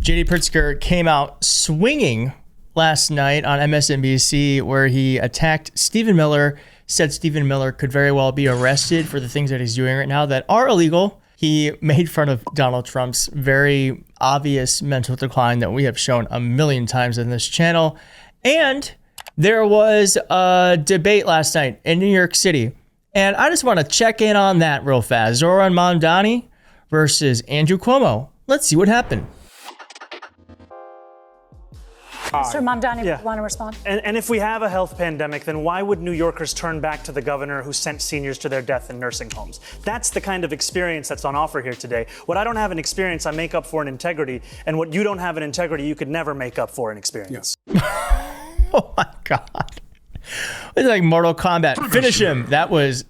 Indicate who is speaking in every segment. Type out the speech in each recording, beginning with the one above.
Speaker 1: JD Pritzker came out swinging last night on MSNBC where he attacked Stephen Miller, said Stephen Miller could very well be arrested for the things that he's doing right now that are illegal. He made fun of Donald Trump's very obvious mental decline that we have shown a million times in this channel. And there was a debate last night in New York City. And I just want to check in on that real fast. Zoran Mamdani versus Andrew Cuomo. Let's see what happened.
Speaker 2: Mr. Mamdani, want to respond?
Speaker 3: And if we have a health pandemic, then why would New Yorkers turn back to the governor who sent seniors to their death in nursing homes? That's the kind of experience that's on offer here today. What I don't have in experience, I make up for in integrity. And what you don't have in integrity, you could never make up for in experience.
Speaker 1: Yes. Oh, my God. It's like Mortal Kombat. Finish him. That was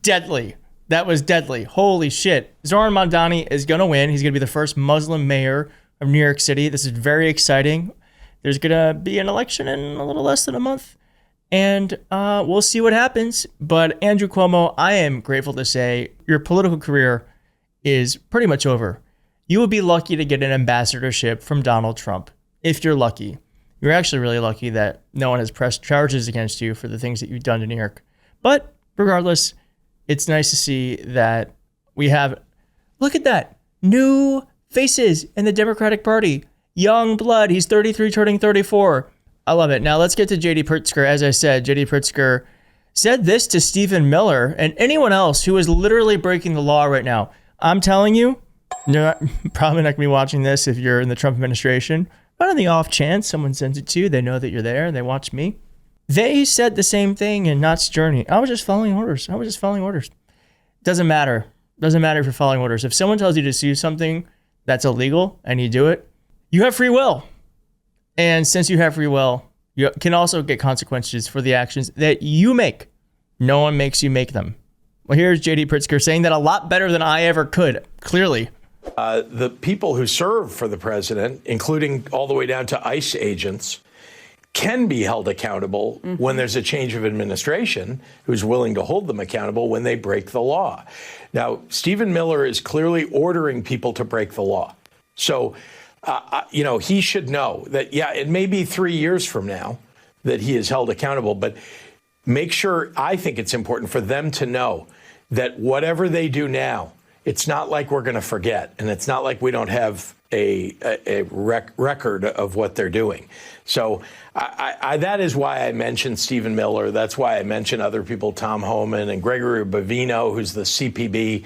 Speaker 1: deadly. That was deadly. Holy shit. Zoran Mamdani is going to win. He's going to be the first Muslim mayor of New York City. This is very exciting. There's going to be an election in a little less than a month, and we'll see what happens. But Andrew Cuomo, I am grateful to say your political career is pretty much over. You would be lucky to get an ambassadorship from Donald Trump, if you're lucky. You're actually really lucky that no one has pressed charges against you for the things that you've done to New York. But regardless, it's nice to see that we have, look at that, new faces in the Democratic Party. Young blood. He's 33, turning 34. I love it. Now let's get to JD Pritzker. As I said, JD Pritzker said this to Stephen Miller and anyone else who is literally breaking the law right now. I'm telling you, you're probably not going to be watching this if you're in the Trump administration, but on the off chance someone sends it to you, they know that you're there and they watch me. They said the same thing in Knott's Journey. I was just following orders. Doesn't matter. Doesn't matter if you're following orders. If someone tells you to do something that's illegal and you do it, you have free will. And since you have free will, you can also get consequences for the actions that you make. No one makes you make them. Well, here's JD Pritzker saying that a lot better than I ever could, clearly.
Speaker 4: The people who serve for the president, including all the way down to ICE agents, can be held accountable when there's a change of administration who's willing to hold them accountable when they break the law. Now, Stephen Miller is clearly ordering people to break the law. So, he should know that, it may be 3 years from now that he is held accountable, but make sure, I think it's important for them to know that whatever they do now, it's not like we're going to forget, and it's not like we don't have a record of what they're doing. So that is why I mentioned Stephen Miller. That's why I mentioned other people, Tom Homan and Gregory Bovino, who's the CBP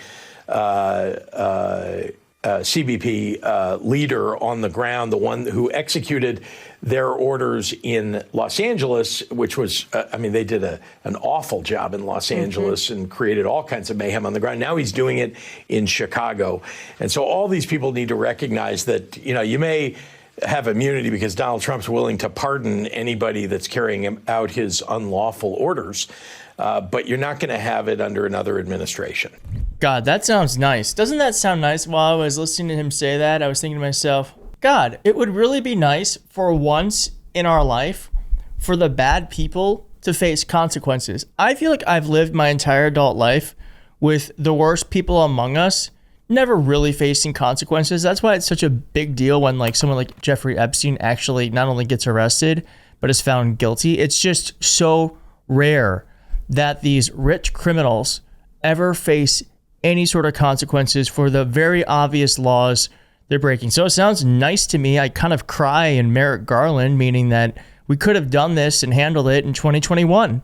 Speaker 4: leader on the ground, the one who executed their orders in Los Angeles, which was, they did an awful job in Los Angeles and created all kinds of mayhem on the ground. Now he's doing it in Chicago. And so all these people need to recognize that, you may have immunity because Donald Trump's willing to pardon anybody that's carrying out his unlawful orders, but you're not going to have it under another administration.
Speaker 1: God, that sounds nice. Doesn't that sound nice? While I was listening to him say that, I was thinking to myself, God, it would really be nice for once in our life for the bad people to face consequences. I feel like I've lived my entire adult life with the worst people among us never really facing consequences. That's why it's such a big deal when someone like Jeffrey Epstein actually not only gets arrested, but is found guilty. It's just so rare that these rich criminals ever face any sort of consequences for the very obvious laws they're breaking. So it sounds nice to me. I kind of cry in Merrick Garland, meaning that we could have done this and handled it in 2021.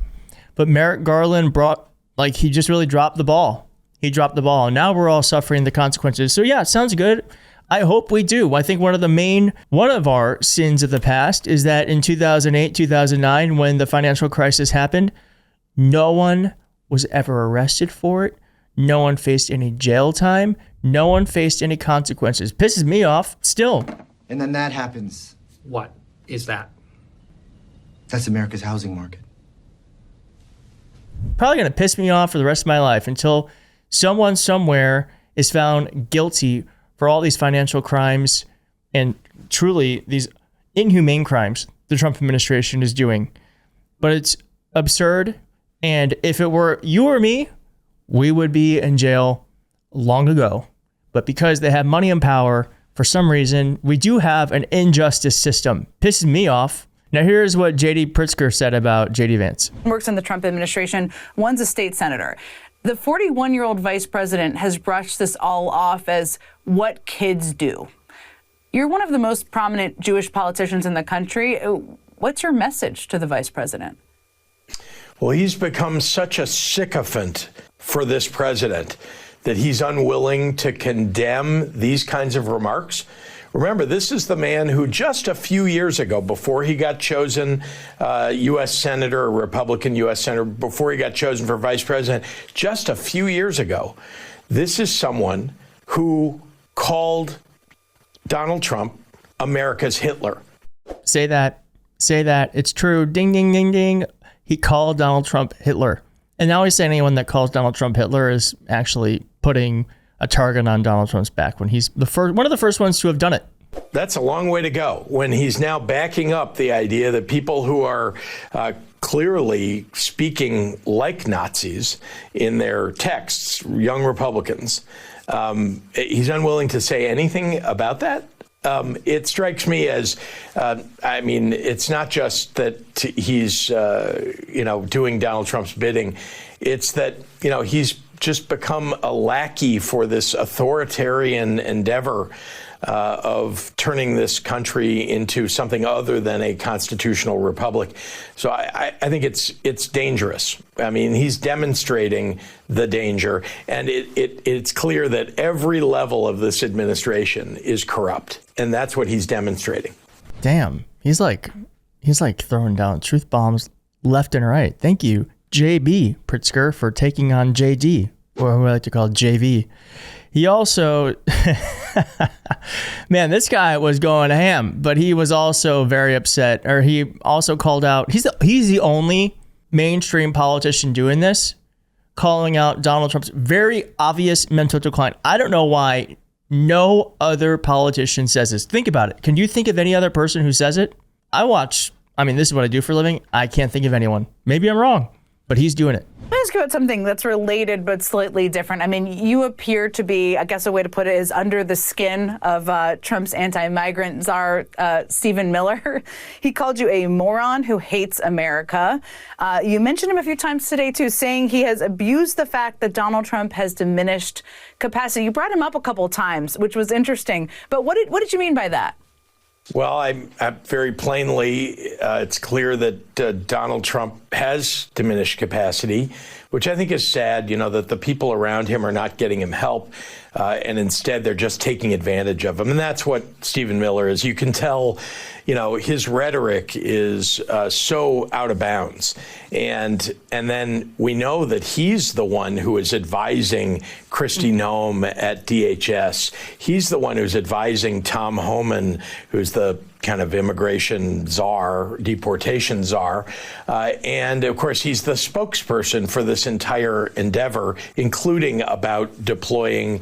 Speaker 1: But Merrick Garland he just really dropped the ball. He dropped the ball. And now we're all suffering the consequences. So yeah, it sounds good. I hope we do. I think one of our sins of the past is that in 2008, 2009, when the financial crisis happened, no one was ever arrested for it. No one faced any jail time. No one faced any consequences. Pisses me off still.
Speaker 5: And then that happens.
Speaker 6: What is that?
Speaker 5: That's America's housing market.
Speaker 1: Probably going to piss me off for the rest of my life until someone somewhere is found guilty for all these financial crimes and truly these inhumane crimes the Trump administration is doing. But it's absurd. And if it were you or me, we would be in jail long ago. But because they have money and power for some reason, we do have an injustice system. Pisses me off. Now, here's what JD Pritzker said about JD Vance.
Speaker 6: Works in the Trump administration. One's a state senator. The 41-year-old vice president has brushed this all off as what kids do. You're one of the most prominent Jewish politicians in the country. What's your message to the vice president?
Speaker 4: Well, he's become such a sycophant for this president that he's unwilling to condemn these kinds of remarks. Remember, this is the man who just a few years ago, before he got chosen U.S. Senator, a Republican U.S. Senator, before he got chosen for vice president, just a few years ago, this is someone who called Donald Trump America's Hitler.
Speaker 1: Say that. It's true. Ding, ding, ding, ding. He called Donald Trump Hitler. And now he's saying anyone that calls Donald Trump Hitler is actually putting a target on Donald Trump's back when he's one of the first ones to have done it.
Speaker 4: That's a long way to go when he's now backing up the idea that people who are clearly speaking like Nazis in their texts, young Republicans, he's unwilling to say anything about that. It strikes me as, it's not just that he's, doing Donald Trump's bidding. It's that, he's just become a lackey for this authoritarian endeavor of turning this country into something other than a constitutional republic. So I think it's dangerous. I mean, he's demonstrating the danger, and it's clear that every level of this administration is corrupt, and that's what he's demonstrating.
Speaker 1: Damn, he's like throwing down truth bombs left and right. Thank you, JB Pritzker, for taking on JD, or who I like to call JV. He also, man, this guy was going ham, but he was also very upset, or he also called out, he's the only mainstream politician doing this, calling out Donald Trump's very obvious mental decline. I don't know why no other politician says this. Think about it. Can you think of any other person who says it? This is what I do for a living. I can't think of anyone. Maybe I'm wrong, but he's doing it.
Speaker 6: Let me ask you about something that's related but slightly different. I mean, you appear to be, I guess a way to put it is, under the skin of Trump's anti-migrant czar, Stephen Miller. He called you a moron who hates America. You mentioned him a few times today, too, saying he has abused the fact that Donald Trump has diminished capacity. You brought him up a couple of times, which was interesting. But what did you mean by that?
Speaker 4: Well, I very plainly, it's clear that Donald Trump has diminished capacity, which I think is sad, that the people around him are not getting him help, and instead they're just taking advantage of him. And that's what Stephen Miller is. You can tell, his rhetoric is so out of bounds. And then we know that he's the one who is advising Kristi Noem at DHS. He's the one who's advising Tom Homan, who's the kind of immigration czar, deportation czar. And of course, he's the spokesperson for this entire endeavor, including about deploying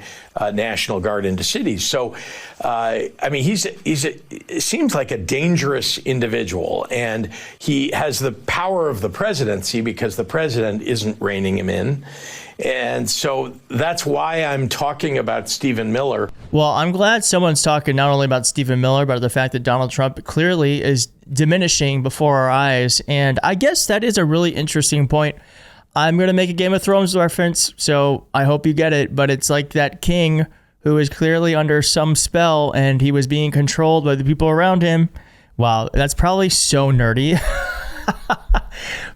Speaker 4: National Guard into cities. So, it seems like a dangerous individual, and he has the power of the presidency because the president isn't reining him in. And so that's why I'm talking about Stephen Miller.
Speaker 1: Well, I'm glad someone's talking not only about Stephen Miller, but the fact that Donald Trump clearly is diminishing before our eyes. And I guess that is a really interesting point. I'm going to make a Game of Thrones reference, so I hope you get it. But it's like that king who is clearly under some spell and he was being controlled by the people around him. Wow, that's probably so nerdy.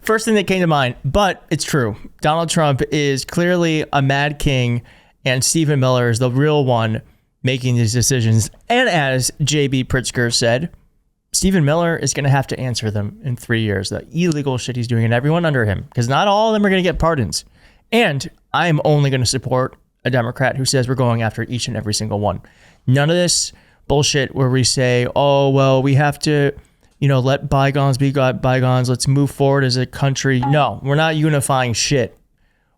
Speaker 1: First thing that came to mind, but it's true. Donald Trump is clearly a mad king, and Stephen Miller is the real one making these decisions. And as JB Pritzker said, Stephen Miller is going to have to answer them in 3 years, the illegal shit he's doing and everyone under him, because not all of them are going to get pardons. And I'm only going to support a Democrat who says we're going after each and every single one. None of this bullshit where we say, oh, well, we have to, let bygones be bygones. Let's move forward as a country. No, we're not unifying shit.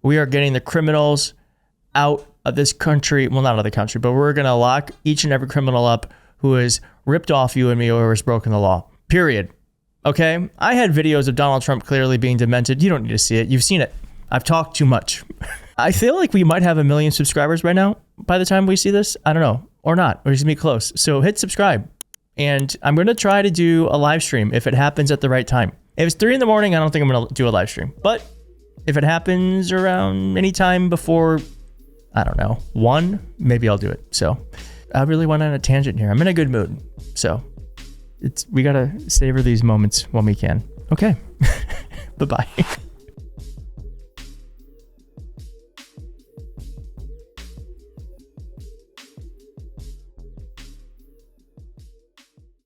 Speaker 1: We are getting the criminals out of this country. Well, not out of the country, but we're going to lock each and every criminal up who has ripped off you and me or has broken the law. Period. Okay? I had videos of Donald Trump clearly being demented. You don't need to see it. You've seen it. I've talked too much. I feel like we might have 1 million subscribers right now by the time we see this. I don't know. or not, or it's gonna be close. So hit subscribe, and I'm gonna try to do a live stream if it happens at the right time. If it's 3 in the morning, I don't think I'm gonna do a live stream, but if it happens around any time before, I don't know, 1, maybe I'll do it. So I really went on a tangent here. I'm in a good mood. So we gotta savor these moments when we can. Okay. Bye-bye.